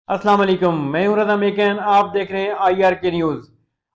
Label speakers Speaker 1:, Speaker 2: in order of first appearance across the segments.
Speaker 1: अस्सलाम वालेकुम, मैं हूं रज़ा मेकन। आप देख रहे हैं IR के न्यूज़।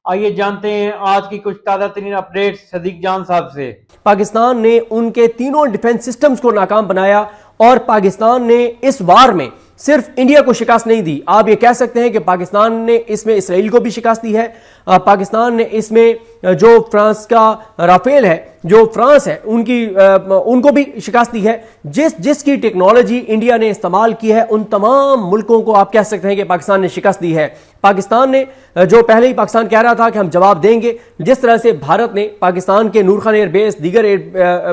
Speaker 1: आइए जानते हैं आज की कुछ ताज़ा तरीन अपडेट्स सदीक जान साहब से।
Speaker 2: पाकिस्तान ने उनके तीनों डिफेंस सिस्टम्स को नाकाम बनाया और पाकिस्तान ने इस वार में सिर्फ इंडिया को शिकस्त नहीं दी। आप ये कह सकते हैं कि पाकिस्तान ने इसमें इसराइल को भी शिकस्त दी है। पाकिस्तान ने इसमें जो फ्रांस का राफेल है, जो फ्रांस है, उनको भी शिकस्त दी है। जिसकी टेक्नोलॉजी इंडिया ने इस्तेमाल की है उन तमाम मुल्कों को आप कह सकते हैं कि पाकिस्तान ने शिकस्त दी है। पाकिस्तान ने जो पहले ही पाकिस्तान कह रहा था कि हम जवाब देंगे, जिस तरह से भारत ने पाकिस्तान के नूर खान एयरबेस, दीगर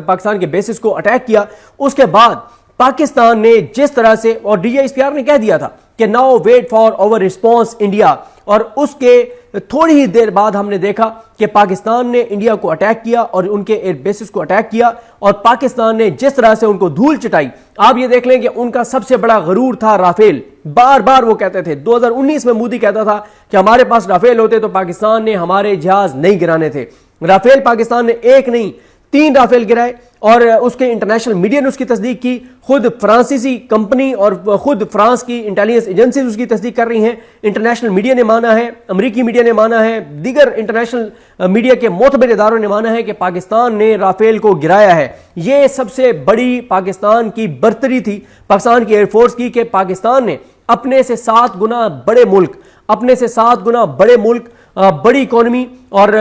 Speaker 2: पाकिस्तान के बेसिस को अटैक किया, उसके बाद पाकिस्तान ने जिस तरह से, और DGISPR ने कह दिया था कि now wait for our response India, और उसके थोड़ी ही देर बाद हमने देखा कि पाकिस्तान ने इंडिया को अटैक किया और उनके एयर बेसिस को अटैक किया, और पाकिस्तान ने जिस तरह से उनको धूल चटाई। आप ये देख लें कि उनका सबसे बड़ा गरूर था राफेल। बार बार वो कहते थे, 2019 में मोदी कहता था कि हमारे पास राफेल होते तो पाकिस्तान ने हमारे जहाज नहीं गिराने थे। राफेल पाकिस्तान ने एक नहीं 3 राफेल गिराए, और उसके इंटरनेशनल मीडिया ने उसकी तस्दीक की। खुद फ्रांसीसी कंपनी और खुद फ्रांस की इंटेलिजेंस एजेंसी उसकी तस्दीक कर रही हैं। इंटरनेशनल मीडिया ने माना है, अमेरिकी मीडिया ने माना है, दीगर इंटरनेशनल मीडिया के मोतबर इदारों ने माना है कि पाकिस्तान ने राफेल को गिराया है। यह सबसे बड़ी पाकिस्तान की बर्तरी थी, पाकिस्तान की एयरफोर्स की, कि पाकिस्तान ने अपने से 7 गुना बड़े मुल्क, अपने से 7 गुना बड़े मुल्क, बड़ी इकोनॉमी, और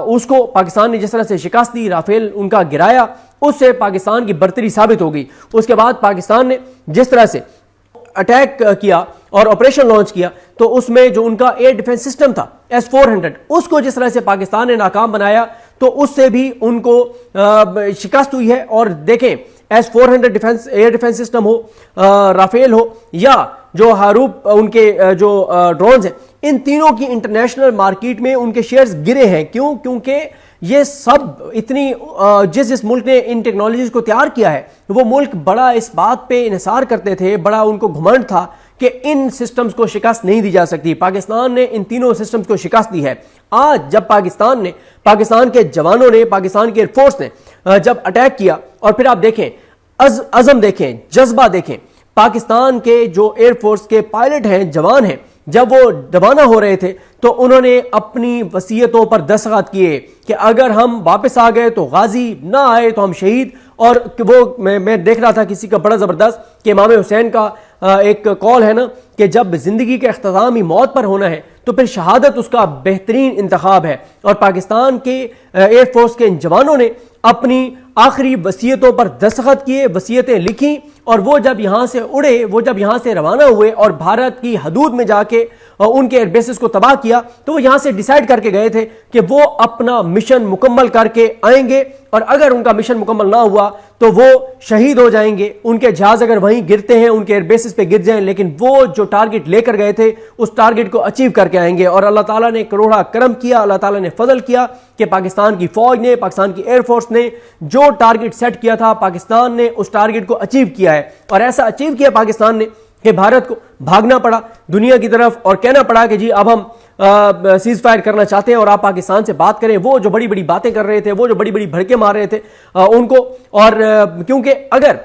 Speaker 2: उसको पाकिस्तान ने जिस तरह से शिकस्त दी, राफेल उनका गिराया, उससे पाकिस्तान की बर्तरी साबित हो गई। उसके बाद पाकिस्तान ने जिस तरह से अटैक किया और ऑपरेशन लॉन्च किया, तो उसमें जो उनका एयर डिफेंस सिस्टम था S-400, उसको जिस तरह से पाकिस्तान ने नाकाम बनाया, तो उससे भी उनको शिकस्त हुई है। और देखें, S-400 defence air defence system हो, राफेल हो, या जो हारूप उनके जो ड्रोन्स हैं, इन तीनों की इंटरनेशनल मार्केट में उनके शेयर्स गिरे हैं। क्यों? क्योंकि ये सब इतनी जिस मुल्क ने इन टेक्नोलॉजीज को तैयार किया है, वो मुल्क बड़ा इस बात पे इन्हिसार करते थे, बड़ा उनको घमंड था कि इन सिस्टम्स को शिकस्त नहीं दी जा सकती। पाकिस्तान ने इन तीनों सिस्टम्स को शिकस्त दी है। आज जब पाकिस्तान के जवानों ने, पाकिस्तान की एयरफोर्स ने जब अटैक किया, और फिर आप देखें अज़म देखें, जज्बा देखें, पाकिस्तान के जो एयरफोर्स के पायलट हैं, जवान हैं, जब वो रवाना हो रहे थे तो उन्होंने अपनी वसीयतों पर दस्तखत किए कि अगर हम वापस आ गए तो गाजी, ना आए तो हम शहीद। और वो मैं देख रहा था किसी का बड़ा ज़बरदस्त कि इमाम हुसैन का एक कॉल है ना, कि जब जिंदगी के अख्ताम ही मौत पर होना है तो फिर शहादत उसका बेहतरीन इंतखाब है। और पाकिस्तान के एयरफोर्स के जवानों ने अपनी आखिरी वसीयतों पर दस्तखत किए, वसीयतें लिखी, और वो जब यहाँ से उड़े, वो जब यहाँ से रवाना हुए और भारत की हदूद में जाके उनके एयरबेसिस को तबाह किया, तो वो यहाँ से डिसाइड करके गए थे कि वो अपना मिशन मुकम्मल करके आएंगे, और अगर उनका मिशन मुकम्मल ना हुआ तो वो शहीद हो जाएंगे। उनके जहाज अगर वहीं गिरते हैं, उनके एयरबेसिस पे गिर जाएं, लेकिन वो जो टारगेट लेकर गए थे उस टारगेट को अचीव करके आएंगे। और अल्लाह ताला ने करोड़ा करम किया, अल्लाह ताला ने फजल किया कि पाकिस्तान की फौज ने, पाकिस्तान की एयरफोर्स ने जो टारगेट सेट किया था, पाकिस्तान ने उस टारगेट को अचीव किया है। और ऐसा अचीव किया पाकिस्तान ने कि भारत को भागना पड़ा दुनिया की तरफ और कहना पड़ा कि जी अब हम सीज फायर करना चाहते हैं और आप पाकिस्तान से बात करें। वो जो बड़ी बड़ी बातें कर रहे थे, वो जो बड़ी बड़ी भड़के मार रहे थे उनको, और क्योंकि अगर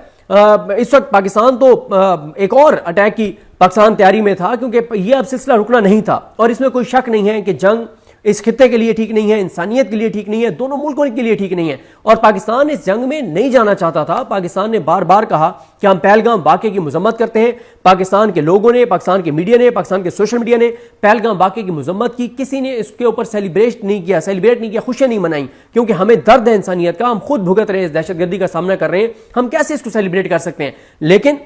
Speaker 2: इस वक्त पाकिस्तान तो एक और अटैक की पाकिस्तान तैयारी में था, क्योंकि ये अब सिलसिला रुकना नहीं था। और इसमें कोई शक नहीं है कि जंग इस खित्ते के लिए ठीक नहीं है, इंसानियत के लिए ठीक नहीं है, दोनों मुल्कों के लिए ठीक नहीं है। और पाकिस्तान इस जंग में नहीं जाना चाहता था। पाकिस्तान ने बार बार कहा कि हम पहलगाम वाक़े की मजम्मत करते हैं। पाकिस्तान के लोगों ने, पाकिस्तान के मीडिया ने, पाकिस्तान के सोशल मीडिया ने पहलगाम वाक़े की मजम्मत की। किसी ने इसके ऊपर सेलिब्रेट नहीं किया, खुशियां नहीं मनाई, क्योंकि हमें दर्द है इंसानियत का। हम खुद भुगत रहे हैं, इस दहशतगर्दी का सामना कर रहे हैं, हम कैसे इसको सेलिब्रेट कर सकते हैं। लेकिन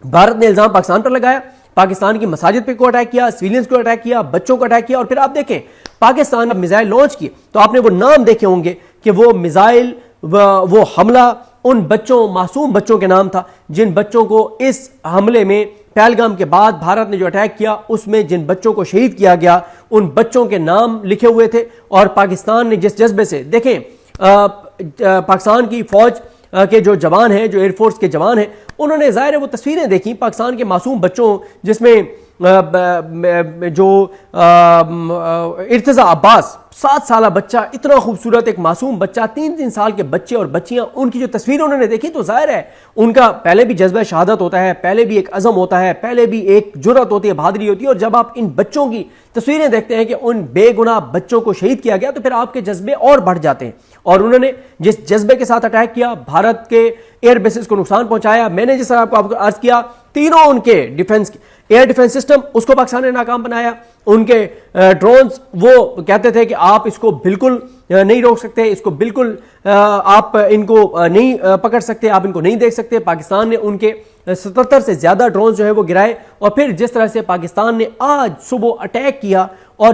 Speaker 2: भारत ने इल्जाम पाकिस्तान पर लगाया, पाकिस्तान की मसाजिद पे को अटैक किया, सिविलियंस को अटैक किया, बच्चों को अटैक किया। और फिर आप देखें, पाकिस्तान ने मिसाइल लॉन्च किए, तो आपने वो नाम देखे होंगे कि वो मिसाइल, वो हमला उन बच्चों, मासूम बच्चों के नाम था, जिन बच्चों को इस हमले में, पहलगाम के बाद भारत ने जो अटैक किया उसमें जिन बच्चों को शहीद किया गया, उन बच्चों के नाम लिखे हुए थे। और पाकिस्तान ने जिस जज्बे से, देखें, पाकिस्तान की फौज के जो जवान हैं, जो एयरफोर्स के जवान हैं, उन्होंने ज़ाहिर है वो तस्वीरें देखी पाकिस्तान के मासूम बच्चों, जिसमें جو ارتضا عباس 7 سالہ بچہ، اتنا خوبصورت ایک معصوم بچہ، 3 سال کے بچے اور بچیاں، ان کی جو تصویر انہوں نے دیکھی تو ظاہر ہے ان کا پہلے بھی جذبہ شہادت ہوتا ہے، پہلے بھی ایک عزم ہوتا ہے، پہلے بھی ایک جرأت ہوتی ہے، بہادری ہوتی ہے، اور جب آپ ان بچوں کی تصویریں دیکھتے ہیں کہ ان بے گناہ بچوں کو شہید کیا گیا تو پھر آپ کے جذبے اور بڑھ جاتے ہیں۔ اور انہوں نے جس جذبے کے ساتھ اٹیک کیا، بھارت کے ایئر بیسز کو نقصان پہنچایا، میں نے جس طرح آپ کو عرض کیا، تینوں ان کے ڈیفنس ایئر ڈیفنس سسٹم، اس کو پاکستان نے ناکام بنایا۔ ان کے ڈرونز، وہ کہتے تھے کہ آپ اس کو بالکل نہیں روک سکتے، اس کو بالکل آپ ان کو نہیں پکڑ سکتے، آپ ان کو نہیں دیکھ سکتے۔ پاکستان نے ان کے 77 سے زیادہ ڈرونز جو ہے وہ گرائے، اور پھر جس طرح سے پاکستان نے آج صبح اٹیک کیا اور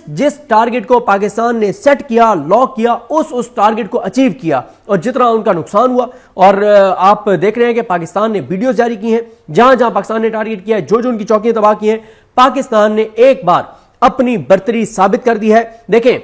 Speaker 2: جس ٹارگٹ کو پاکستان نے سیٹ کیا، لاک کیا، اس ٹارگٹ کو اچیو کیا، اور جتنا ان کا نقصان ہوا، اور آپ دیکھ رہے ہیں کہ پاکستان نے ویڈیوز جاری کی ہیں جہاں جہاں پاکستان نے ٹارگٹ کیا ہے، جو ان کی چوکیاں تباہ کی ہیں، پاکستان نے ایک بار اپنی برتری ثابت کر دی ہے۔ دیکھیں،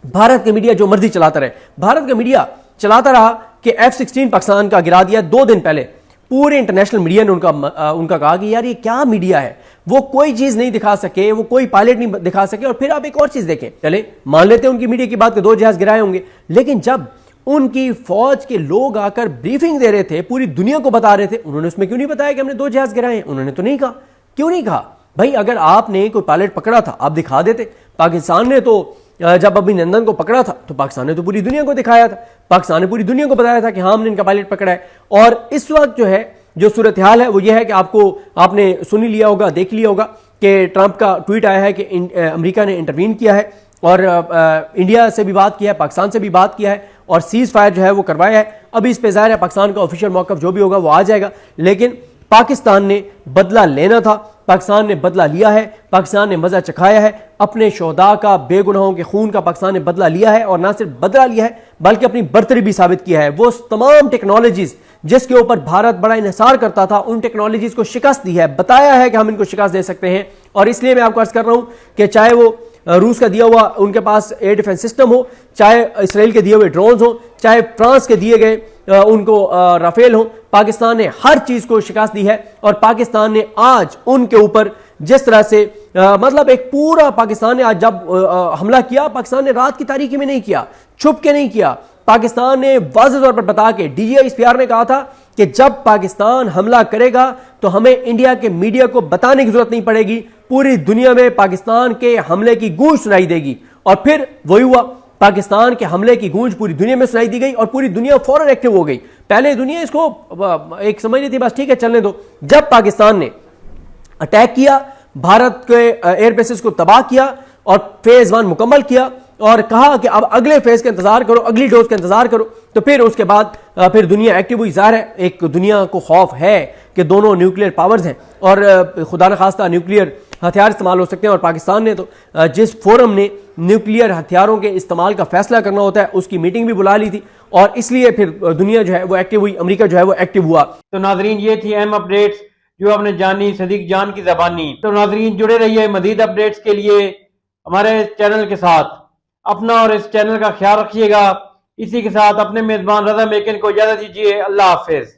Speaker 2: بھارت کے میڈیا جو مرضی چلاتا رہے، بھارت کا میڈیا چلاتا رہا کہ F-16 پاکستان کا گرا دیا 2 دن پہلے، پورے انٹرنیشنل میڈیا نے ان کا کہا کہ یار یہ کیا میڈیا ہے، وہ کوئی چیز نہیں دکھا سکے، وہ کوئی پائلٹ نہیں دکھا سکے۔ اور پھر آپ ایک اور چیز دیکھیں، چلیں مان لیتے ہیں ان کی میڈیا کی بات کہ 2 جہاز گرائے ہوں گے، لیکن جب ان کی فوج کے لوگ آ کر بریفنگ دے رہے تھے، پوری دنیا کو بتا رہے تھے، انہوں نے اس میں کیوں نہیں بتایا کہ ہم نے 2 جہاز گرائے ہیں؟ انہوں نے تو نہیں کہا۔ کیوں نہیں کہا؟ بھائی اگر آپ نے کوئی پائلٹ پکڑا تھا آپ دکھا دیتے۔ پاکستان نے تو جب ابھینندن کو پکڑا تھا تو پاکستان نے تو پوری دنیا کو دکھایا تھا، پاکستان نے پوری دنیا کو بتایا تھا کہ ہاں ہم نے ان کا پائلٹ پکڑا ہے۔ اور اس وقت جو ہے جو صورتحال ہے وہ یہ ہے کہ آپ نے سن لیا ہوگا، دیکھ لیا ہوگا کہ ٹرمپ کا ٹویٹ آیا ہے کہ امریکہ نے انٹروین کیا ہے اور انڈیا سے بھی بات کیا ہے، پاکستان سے بھی بات کیا ہے، اور سیز فائر جو ہے وہ کروایا ہے۔ ابھی اس پہ ظاہر ہے پاکستان کا آفیشیل موقف جو بھی ہوگا وہ آ جائے گا، لیکن پاکستان نے بدلہ لینا تھا، پاکستان نے بدلہ لیا ہے، پاکستان نے مزہ چکھایا ہے، اپنے شہداء کا، بے گناہوں کے خون کا پاکستان نے بدلہ لیا ہے، اور نہ صرف بدلہ لیا ہے بلکہ اپنی برتری بھی ثابت کیا ہے۔ وہ تمام ٹیکنالوجیز جس کے اوپر بھارت بڑا انحصار کرتا تھا، ان ٹیکنالوجیز کو شکست دی ہے، بتایا ہے کہ ہم ان کو شکست دے سکتے ہیں۔ اور اس لیے میں آپ کو عرض کر رہا ہوں کہ چاہے وہ روس کا دیا ہوا ان کے پاس ایئر ڈیفنس سسٹم ہو، چاہے اسرائیل کے دیے ہوئے ڈرونز ہوں، چاہے فرانس کے دیے گئے ان کو رافیل ہوں، پاکستان نے ہر چیز کو شکست دی ہے۔ اور پاکستان نے آج ان کے اوپر جس طرح سے مطلب ایک پورا پاکستان نے آج جب حملہ کیا، پاکستان نے رات کی تاریکی میں نہیں کیا، چھپ کے نہیں کیا، پاکستان نے واضح طور پر بتا کے، DGI نے کہا تھا کہ جب پاکستان حملہ کرے گا تو ہمیں انڈیا کے میڈیا کو بتانے کی ضرورت نہیں پڑے گی، پوری دنیا میں پاکستان کے حملے کی گونج سنائی دے گی۔ اور پھر وہی ہوا، پاکستان کے حملے کی گونج پوری دنیا میں سنائی دی گئی اور پوری دنیا فوراً ایکٹیو ہو گئی۔ پہلے دنیا اس کو ایک سمجھ رہی تھی بس ٹھیک ہے چلنے دو، جب پاکستان نے اٹیک کیا، بھارت کے ایئر بیسز کو تباہ کیا اور فیز 1 مکمل کیا اور کہا کہ اب اگلے فیز کا انتظار کرو، اگلی ڈوز کا انتظار کرو، تو پھر اس کے بعد پھر دنیا ایکٹیو ہوئی۔ ظاہر ہے ایک دنیا کو خوف ہے کہ دونوں نیوکلیئر پاورز ہیں اور خدا نخواستہ نیوکلیئر ہتھیار استعمال ہو سکتے ہیں، اور پاکستان نے تو جس فورم نے نیوکلیئر ہتھیاروں کے استعمال کا فیصلہ کرنا ہوتا ہے اس کی میٹنگ بھی بلا لی تھی، اور اس لیے پھر دنیا جو ہے وہ ایکٹیو ہوئی، امریکہ جو ہے وہ ایکٹیو ہوا۔
Speaker 1: تو ناظرین یہ تھی اہم اپڈیٹس جو آپ نے جانی صدیق جان کی زبانی۔ تو ناظرین جڑے رہیے مزید اپڈیٹس کے لیے ہمارے چینل کے ساتھ، اپنا اور اس چینل کا خیال رکھیے گا۔ اسی کے ساتھ اپنے میزبان رضا میکن کو اجازت دیجیے، اللہ حافظ۔